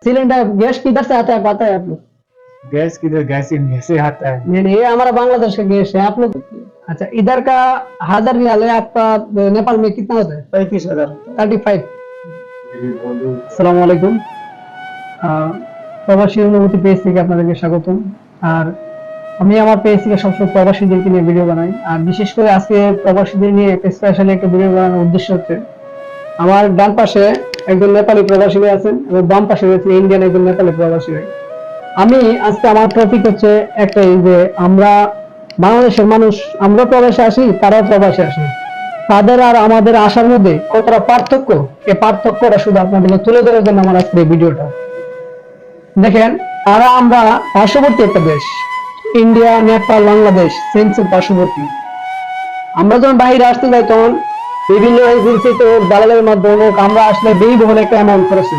Cylinder gas किधर से आता है पता है आप लोग? गैस किधर, गैस इंडिया से आता है। नहीं, ये हमारा बांग्लादेश का गैस है। आप लोग अच्छा, इधर का 1000 रियाल है, आपका नेपाल में कितना होता है? 35,000। 35। আসসালামু আলাইকুম। প্রবাসী অনুভূতি পেজ থেকে আপনাদেরকে স্বাগতম। আর আমি আমার পেজ থেকে সবসময় প্রবাসীদেরকে নিয়ে ভিডিও বানাই, আর বিশেষ করে আজকে প্রবাসীদের নিয়ে একটা স্পেশালি একটা ভিডিও বানানোর উদ্দেশ্য হচ্ছে, আমার ডান পাশে একজন নেপালি প্রবাসী ভাই আছেন এবং বাম পাশে রয়েছে ইন্ডিয়ান একজন নেপালি প্রবাসী ভাই। আমি আজকে আমার টপিক হচ্ছে একটাই, যে আমরা বাংলাদেশের মানুষ, আমরা প্রবাসে আসি, তারাও প্রবাসে আসে, তাদের আর আমাদের আশার মধ্যে কতটা পার্থক্য, এই পার্থক্যটা শুধু আপনাদেরকে তুলে ধরার জন্য আমার আজকে এই ভিডিওটা। দেখেন, আমরা পার্শ্ববর্তী একটা দেশ, ইন্ডিয়া, নেপাল, বাংলাদেশ সেম পার্শ্ববর্তী। আমরা যখন বাইরে আসতে যাই তখন বিভিন্ন এজেন্সিতে দালালের মাধ্যমে আমরা আসলে ব্যয়বহুল একটা অ্যামাউন্ট করেছে,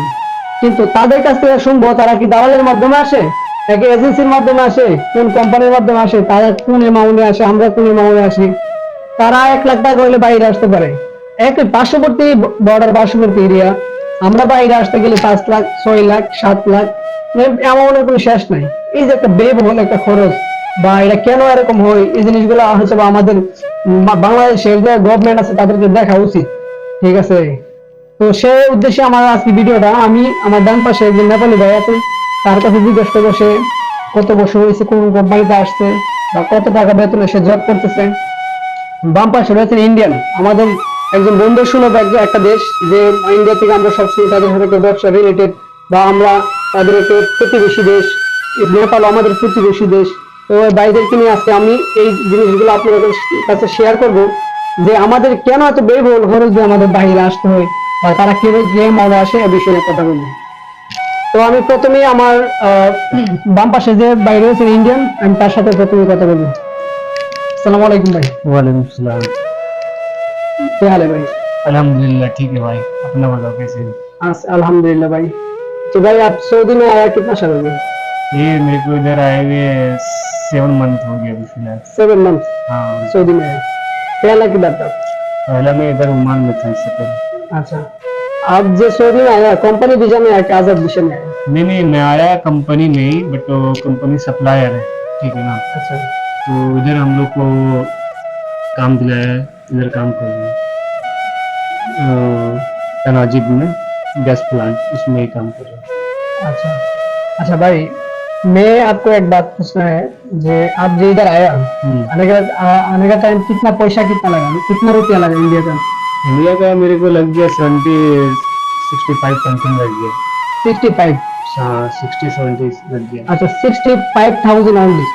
কিন্তু তাদের কাছ থেকে শুনবো তারা কি দালালের মাধ্যমে আসে নাকি এজেন্সির মাধ্যমে আসে, কোন কোম্পানির মাধ্যমে আসে, তারা কোন অ্যামাউন্টে আসে, আমরা কোন অ্যামাউন্টে আসি। তারা 1,00,000 টাকা হলে বাইরে আসতে পারে, এক পার্শ্ববর্তী বর্ডার পার্শ্ববর্তী এরিয়া। আমরা বাইরে আসতে গেলে 5 লাখ, 6 লাখ, 7 লাখ, অ্যামাউন্টের কোনো শেষ নাই। এই যে একটা ব্যয়বহুল একটা খরচ, বা এটা কেন এরকম হয়, এই জিনিসগুলো হয়তো আমাদের বাংলাদেশের যে গভর্নমেন্ট আছে তাদেরকে দেখা উচিত। ঠিক আছে, তো সেই উদ্দেশ্যে আমার আজকে ভিডিওটা। আমি আমার ডান পাশে একজন নেপালি ভাই আছে, তার কাছে জিজ্ঞেস করবো সে কত বছর হয়েছে, কোন কোম্পানিতে আসছে, বা কত টাকা বেতনে সে জব করতেছে। বাম পাশে রয়েছেন ইন্ডিয়ান, আমাদের একজন বন্ধু সুলভ একটা দেশ, যে ইন্ডিয়া থেকে আমরা সবসময় তাদের সাথে ব্যবসা রিলেটেড, বা আমরা তাদের একটা প্রতিবেশী দেশ। নেপাল আমাদের প্রতিবেশী দেশ। তো বাইরেকে নিয়ে আজকে আমি এই জিনিসগুলো আপনাদের কাছে শেয়ার করব, যে আমাদের কেন এত ব্যয়বহুল খরচ দিয়ে আমাদের বাইরে আসতে হয়, বা তারা কিভাবে যে মনে আসে এ বিষয়ে কথা বলবো। তো আমি প্রথমে আমার বাম পাশে যে বাইরে রয়েছেন ইন্ডিয়ান, আমি তার সাথে প্রথমে কথা বলবো। আসসালামু আলাইকুম भाई। वालेकुम सलाम। क्या हाल है भाई? अल्हम्दुलिल्लाह ठीक है भाई, अपना बताओ कैसे हो? अल्हम्दुलिल्लाह भाई। तो भाई आप सऊदी में आया कितना साल हो गया? ये मेरे को इधर आए हुए 7 मंथ हो गया अभी फिलहाल। 7 मंथ हाँ, सऊदी में आया। पहला किधर था? पहला मैं इधर ओमान में था इससे पहले। अच्छा, आप जो सऊदी में आया कंपनी वीजा में आया कि आजाद वीजा में आया? नहीं, मैं आया कंपनी में ही, बट वो कंपनी सप्लायर है, ठीक है ना। अच्छा तो इधर हम लोग को काम दिलाया है, इधर काम कर रहे हैं तनाजिब में, गैस प्लांट, उसमें ही काम कर रहे हैं। अच्छा अच्छा भाई, मैं आपको एक बात पूछना है, जे आप जो इधर आया, आने का टाइम कितना पैसा कितना लगा, कितना रुपया लगा इंडिया का? इंडिया का मेरे को लग गया 65 समथिंग लग गया। 65? हाँ, 60-70 लग गया। अच्छा, 65,000 ओनली?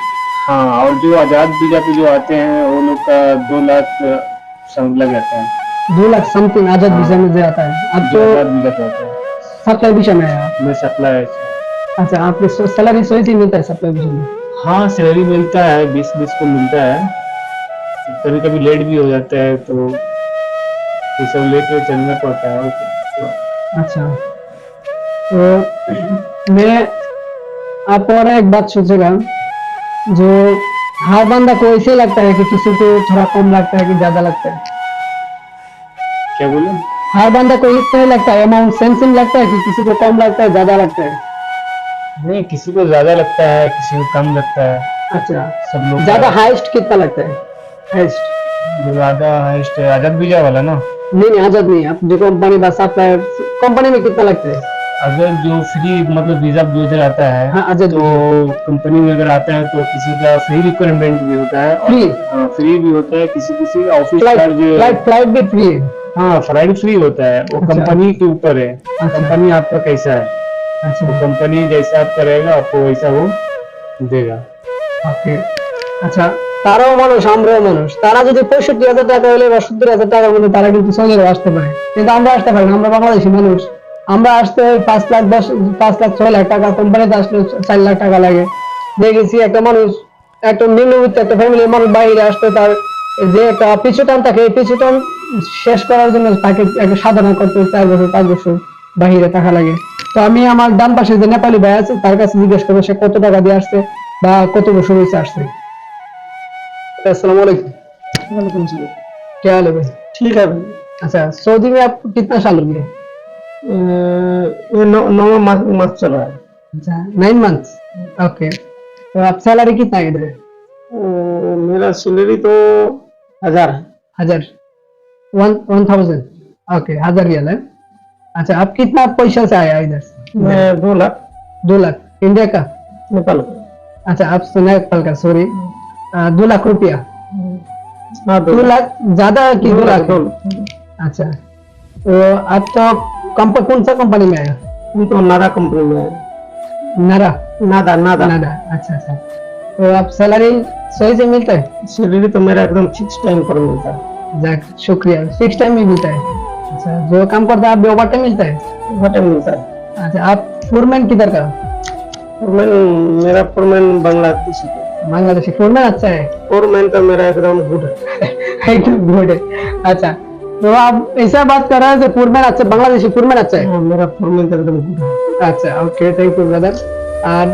हाँ, और जो आजाद वीजा पे जो आते हैं वो लोग का 2 लाख लग जाता है। 2 लाख समथिंग आजाद वीजा में जो आता है। अब जो तो आजाद वीजा पे आता है, सप्लाई वीजा में आया। मैं सप्लाई। अच्छा, आपके सैलरी सही से मिलता है सप्लाई वीजा में? हाँ, सैलरी मिलता है, 20 को मिलता है। कभी कभी लेट भी हो जाता है, तो ये सब लेके चलना पड़ता है। अच्छा, तो मैं आपको और एक बात सोचेगा, जो हर बंदा को ऐसे लगता है कि किसी को थोड़ा कम लगता है कि ज्यादा लगता है? क्या बोले? हर बंदा को इतना ही लगता है, अमाउंट सेम सेम लगता है कि किसी को कम लगता है, ज्यादा लगता है? नहीं, किसी को ज्यादा लगता है, किसी को कम लगता है। अच्छा, सब लोग ज्यादा हाईएस्ट कितना लगता है? हाईएस्ट जो ज्यादा हाईएस्ट आजाद वीजा वाला ना। नहीं, आजाद नहीं, आप जो कंपनी बस सप्लायर कंपनी में कितना लगता है? अगर जो फ्री मतलब वीजा जो इधर आता है, हाँ, आजाद तो कंपनी में अगर आता है तो किसी का फ्री रिक्वायरमेंट भी होता है, फ्री? हाँ, फ्री भी होता है, किसी किसी ऑफिस चार्ज। फ्लाइट भी फ्री है? हाँ, फ्लाइट फ्री होता है, वो अच्छा। कंपनी के ऊपर है। अच्छा। कंपनी आपका कैसा है, अच्छा तो कंपनी जैसा आपका रहेगा आपको वैसा वो देगा। ওকে। আচ্ছা, তারাও মানুষ আমরাও মানুষ, তারা যদি 65,000 টাকা হলে বা 70,000 টাকার মধ্যে তারা কিন্তু সৌদি আরবে আসতে পারে, কিন্তু আমরা আসতে পারি না। আমরা বাংলাদেশি মানুষ, আমরা আসতে 5 লাখ 6 লাখ টাকা, কোম্পানিতে আসলে 4 লাখ টাকা লাগে। দেখেছি একটা মানুষ, একটা নিম্নবিত্ত একটা ফ্যামিলির মানুষ বাইরে আসতে, তার যে একটা পিছু টান থাকে, এই পিছু টান শেষ করার জন্য তাকে একটা সাধনা করতে 4 বছর 5 বছর বাইরে থাকা লাগে। তো আমি আমার ডান পাশে যে নেপালি ভাই আছে তার কাছে জিজ্ঞেস করবো সে কত টাকা দিয়ে আসছে বা কত বছর হয়েছে আসছে। अस्सलाम वालेकुम। वालेकुम सलाम। क्या हाल है भाई? ठीक है भाई। अच्छा, सऊदी में आप कितना साल हो गया? ये नौ मास चल रहा है। अच्छा 9 मंथ्स। ओके, तो आप सैलरी कितना है इधर? मेरा सैलरी तो 1000 है। 1000, 1000। ओके, 1000 रियल है। अच्छा, आप कितना पैसा से आया इधर? मैं 2 लाख 2 लाख इंडिया का? नेपाल का। अच्छा, आप नेपाल का, सॉरी। 2 लाख रुपया? हाँ 2 लाख ज्यादा कि 2 लाख? 2 लाख। अच्छा, तो आप तो कौन सा कंपनी में आया? हम तो नादा कंपनी में है। नारा? नादा नादा नाडा, अच्छा अच्छा। तो आप सैलरी सही से मिलता है? सैलरी तो मेरा एकदम फिक्स टाइम पर मिलता है। जाक, शुक्रिया। फिक्स टाइम में मिलता है? अच्छा, जो काम करता है आप ओवर टाइम मिलता है? ओवर टाइम मिलता है। अच्छा, आप फोरमैन किधर का? फोरमैन, मेरा फोरमैन बांग्लादेशी है। बांग्लादेशी फोरमैन? अच्छा है। फोरमैन तो मेरा एकदम गुड है। एकदम गुड है। अच्छा, तो आप ऐसा बात कर रहे हैं कि फोरमैन अच्छा, बांग्लादेशी फोरमैन अच्छा है? हाँ, मेरा फोरमैन तो एकदम गुड है। अच्छा, ओके, थैंक यू ब्रदर।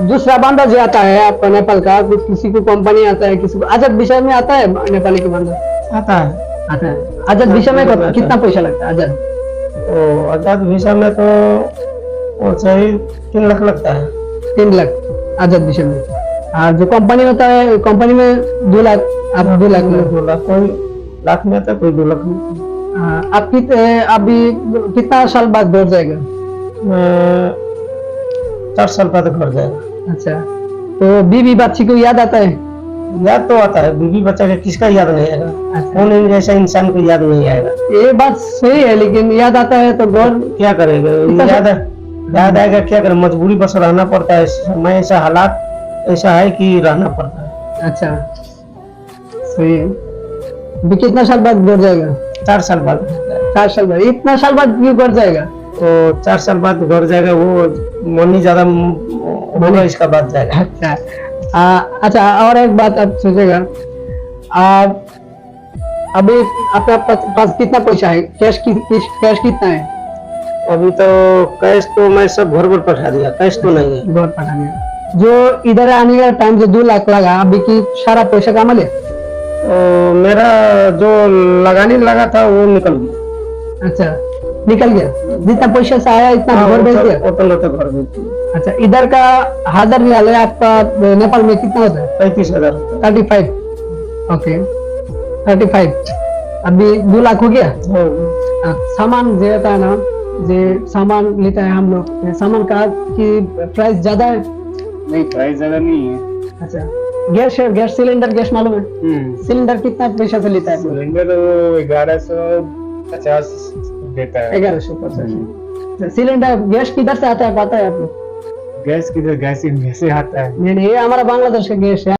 दूसरा बंदा जो आता है आपका नेपाल का, किसी को कंपनी आता है, किसी को आजाद विषय में आता है नेपाली के बंदा? आता है। आता है। आजाद विषय में कितना पैसा लगता है आजाद? तो आजाद वीजा में तो वो सही 3 लाख लगता है। 3 लाख आजाद विषय में। और जो कंपनी होता है, कंपनी में 2 लाख, आप 2 लाख में? 2 लाख, कोई लाख में आता है, कोई 2 लाख में। आप अभी कितना साल बाद घर जाएगा? 4 साल बाद घर जाएगा। अच्छा, तो बीवी बच्ची को याद आता है? याद तो आता है, बीवी बच्चा के किसका याद नहीं आएगा। अच्छा, कौन जैसा इंसान को याद नहीं आएगा। ये बात सही है, लेकिन याद आता है तो घर क्या करेगा, याद आएगा क्या करें, मजबूरी बस रहना पड़ता है। समय ऐसा, हालात ऐसा है कि रहना पड़ता है। अच्छा, सही है। अभी कितना साल बाद घर जाएगा? 4 साल बाद। 4 साल बाद? इतना साल बाद क्यों घर जाएगा? तो 4 साल बाद घर जाएगा, वो मनी ज्यादा होगा, इसका बाद जाएगा। अच्छा, अच्छा, और एक बात आप सोचेगा, आप अभी आपके पास कितना पैसा है? कैश कितना है? अभी तो कैश तो मैं सब घर पर पठा दिया, कैश तो नहीं है। घर पटाने जो इधर आने का टाइम जो 2 लाख लगा, अभी की सारा पैसा कमा ले? तो मेरा जो लगाने लगा था वो निकल गया। अच्छा, निकल गया? जितना पैसा से आया इतना घर भेज दिया? होटल तो घर भेज दिया। अच्छा, इधर का 1000 रियाल है, आपका नेपाल में कितना होता है? 35,000। 35। ओके, 35। अभी 2 लाख हो गया। सामान जो रहता है ना, जो सामान लेता है हम लोग, सामान का की प्राइस ज्यादा है? नहीं, प्राइस ज्यादा नहीं है। अच्छा, गैस सिलेंडर, गैस मालूम है? सिलेंडर कितना पैसा से लेता है? सिलेंडर 1150 देता है। 1150। सिलेंडर गैस किधर से आता है पता है आपको? गैस किधर, गैस से आता है। नहीं नहीं, ये हमारा बांग्लादेश का गैस है।